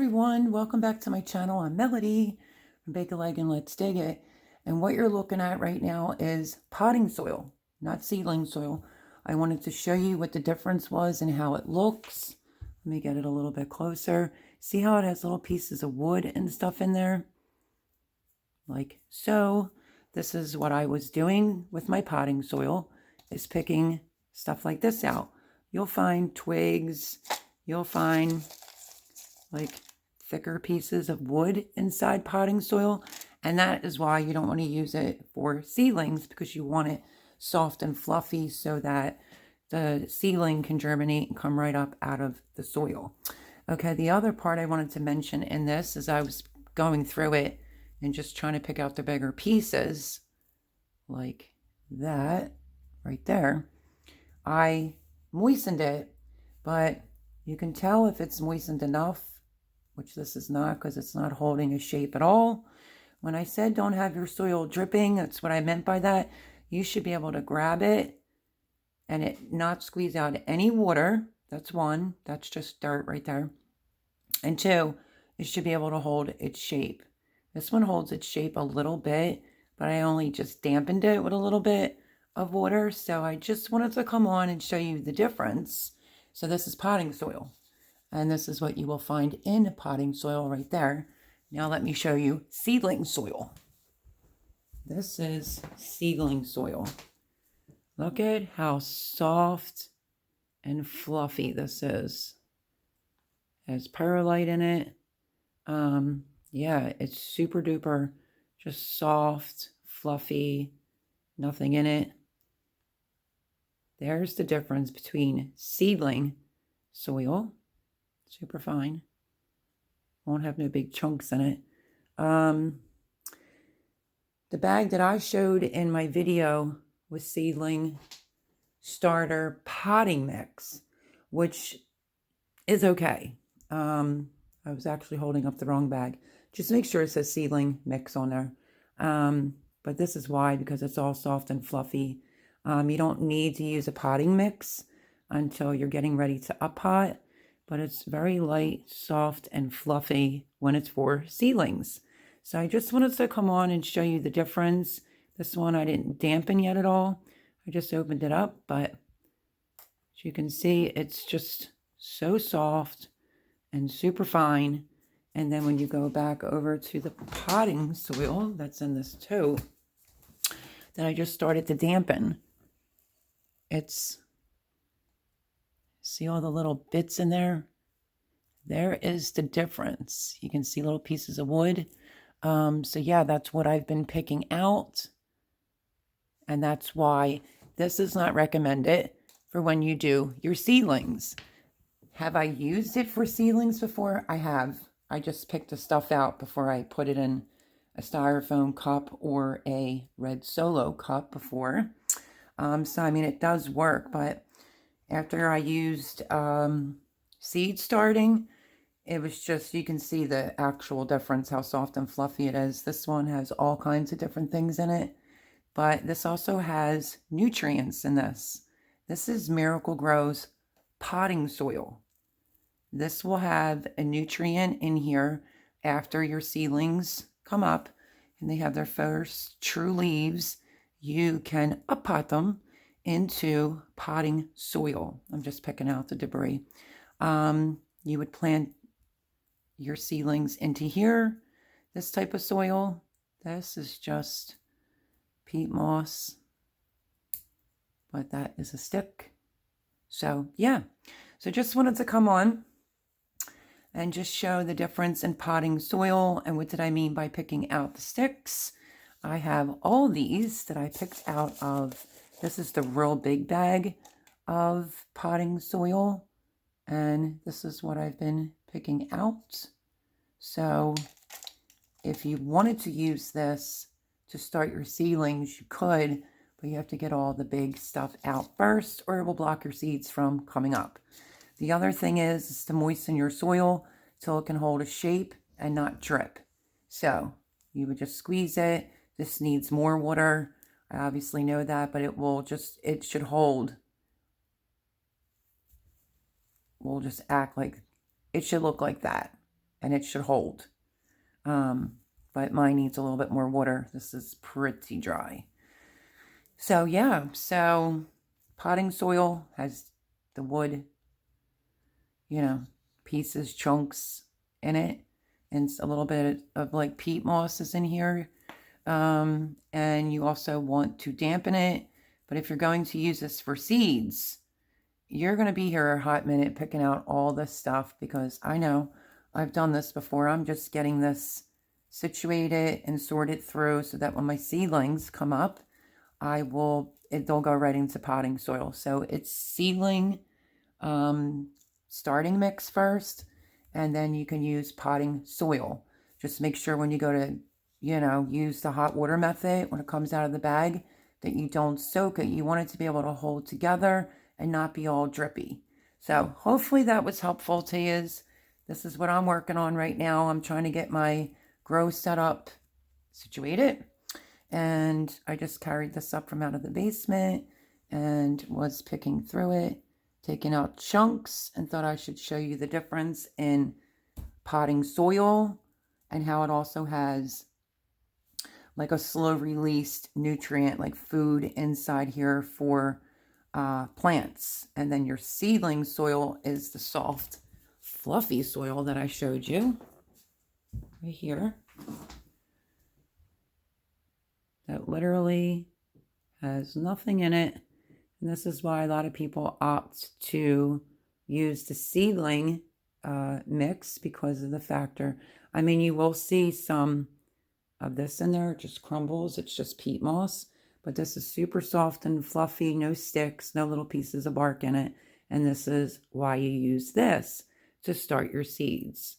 everyone, welcome back to my channel. I'm Melody from Bake a Leg and Let's Dig It. And what you're looking at right now is potting soil, not seedling soil. I wanted to show you what the difference was and how it looks. Let me get it a little bit closer. See how it has little pieces of wood and stuff in there? Like so. This is what I was doing with my potting soil, is picking stuff like this out. You'll find twigs, you'll find like thicker pieces of wood inside potting soil, and that is why you don't want to use it for seedlings, because you want it soft and fluffy so that the seedling can germinate and come right up out of the soil. Okay, the other part I wanted to mention in this is I was going through it and just trying to pick out the bigger pieces like that right there. I moistened it, but you can tell if it's moistened enough, which this is not, because it's not holding a shape at all. When I said don't have your soil dripping, that's what I meant by that. You should be able to grab it and it not squeeze out any water. That's one. That's just dirt right there. And two, it should be able to hold its shape. This one holds its shape a little bit, but I only just dampened it with a little bit of water. So I just wanted to come on and show you the difference. So this is potting soil. And this is what you will find in potting soil right there. Now let me show you seedling soil. This is seedling soil. Look at how soft and fluffy this is. It has perlite in it. Yeah, it's super duper, just soft, fluffy, nothing in it. There's the difference between seedling soil, super fine, won't have no big chunks in it. The bag that I showed in my video was seedling starter potting mix, which is okay. I was actually holding up the wrong bag. Just make sure it says seedling mix on there. But this is why, because it's all soft and fluffy. You don't need to use a potting mix until you're getting ready to up-pot, but it's very light, soft, and fluffy when it's for seedlings. So I just wanted to come on and show you the difference. This one I didn't dampen yet at all. I just opened it up, but as you can see, it's just so soft and super fine. And then when you go back over to the potting soil that's in this tote that I just started to dampen, it's, see all the little bits in there? There is the difference. You can see little pieces of wood. So yeah, that's what I've been picking out. And that's why this is not recommended for when you do your seedlings. Have I used it for seedlings before? I have. I just picked the stuff out before I put it in a styrofoam cup or a red Solo cup before. So I mean, it does work, but after I used seed starting, it was just, you can see the actual difference, how soft and fluffy it is. This one has all kinds of different things in it, but this also has nutrients in this. This is Miracle Grow's potting soil. This will have a nutrient in here after your seedlings come up and they have their first true leaves. You can up-pot them into potting soil. I'm just picking out the debris. You would plant your seedlings into here, this type of soil. This is just peat moss, but that is a stick. So yeah, so just wanted to come on and just show the difference in potting soil. And what did I mean by picking out the sticks? I have all these that I picked out of, this is the real big bag of potting soil. And this is what I've been picking out. So if you wanted to use this to start your seedlings, you could, but you have to get all the big stuff out first, or it will block your seeds from coming up. The other thing is to moisten your soil till it can hold a shape and not drip. So you would just squeeze it. This needs more water. I obviously know that, but it should hold. We'll just act like, it should look like that. and it should hold. But mine needs a little bit more water. This is pretty dry. So yeah, so potting soil has the wood, you know, pieces, chunks in it, and a little bit of like peat moss is in here. And you also want to dampen it. But if you're going to use this for seeds, you're going to be here a hot minute picking out all this stuff, because I know I've done this before. I'm just getting this situated and sorted through so that when my seedlings come up, they'll go right into potting soil. So it's seedling starting mix first, and then you can use potting soil. Just make sure when you go to, use the hot water method when it comes out of the bag, that you don't soak it. You want it to be able to hold together and not be all drippy. So hopefully that was helpful to you. This is what I'm working on right now. I'm trying to get my grow set up situated. And I just carried this up from out of the basement and was picking through it, taking out chunks, and thought I should show you the difference in potting soil and how it also has like a slow released nutrient like food inside here for plants. And then your seedling soil is the soft, fluffy soil that I showed you right here. That literally has nothing in it. And this is why a lot of people opt to use the seedling mix, because of the factor. I mean, you will see some of this in there. It just crumbles. It's just peat moss. But this is super soft and fluffy, no sticks, no little pieces of bark in it. And this is why you use this to start your seeds.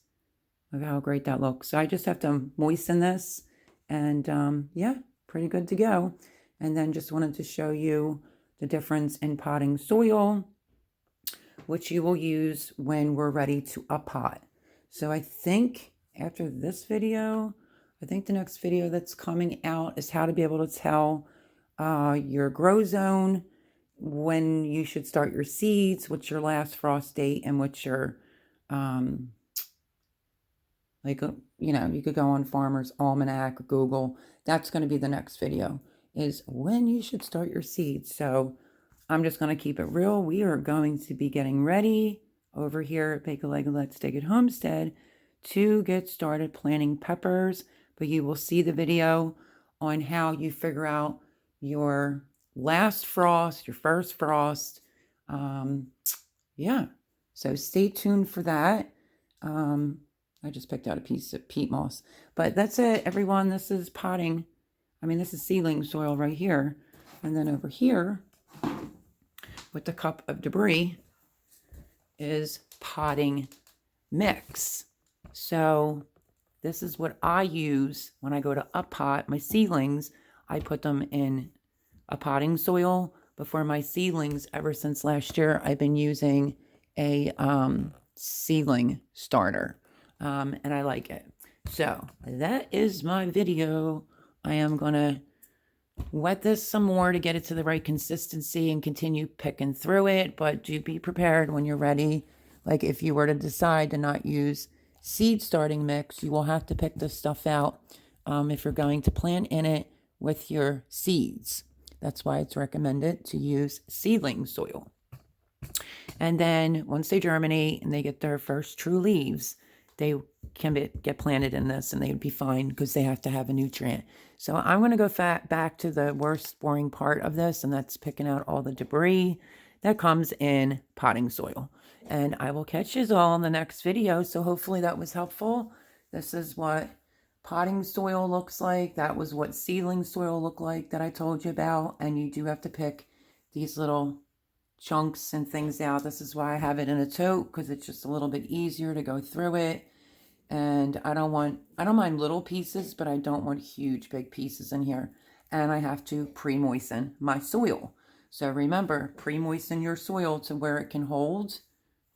Look how great that looks. So I just have to moisten this, and yeah, pretty good to go. And then just wanted to show you the difference in potting soil, which you will use when we're ready to uppot. So I think after this video, I think the next video that's coming out is how to be able to tell your grow zone, when you should start your seeds, what's your last frost date, and what's your, you could go on Farmer's Almanac or Google. That's going to be the next video, is when you should start your seeds. So I'm just going to keep it real. We are going to be getting ready over here at Bake a Leg Let's Dig It Homestead to get started planting peppers. But you will see the video on how you figure out your last frost, your first frost. Yeah, so stay tuned for that. I just picked out a piece of peat moss. But that's it, everyone. This is potting. This is seedling soil right here. And then over here, with the cup of debris, is potting mix. So this is what I use when I go to uppot my seedlings. I put them in a potting soil. But for my seedlings, ever since last year, I've been using a seedling starter. And I like it. So that is my video. I am going to wet this some more to get it to the right consistency and continue picking through it. But do be prepared when you're ready. Like if you were to decide to not use seed starting mix, you will have to pick this stuff out if you're going to plant in it with your seeds. That's why it's recommended to use seedling soil. And then once they germinate and they get their first true leaves, they can get planted in this and they would be fine, because they have to have a nutrient. So I'm going to go back to the worst boring part of this, and that's picking out all the debris that comes in potting soil. And I will catch you all in the next video. So hopefully that was helpful. This is what potting soil looks like. That was what seedling soil looked like that I told you about. And you do have to pick these little chunks and things out. This is why I have it in a tote, because it's just a little bit easier to go through it. And I don't mind little pieces, but I don't want huge big pieces in here. And I have to pre-moisten my soil. So remember, pre-moisten your soil to where it can hold.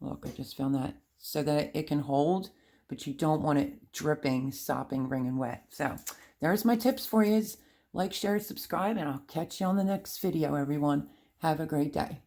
Look, I just found that, so that it can hold, but you don't want it dripping, sopping, wringing wet. So there's my tips for you. Like, share, subscribe, and I'll catch you on the next video, everyone. Have a great day.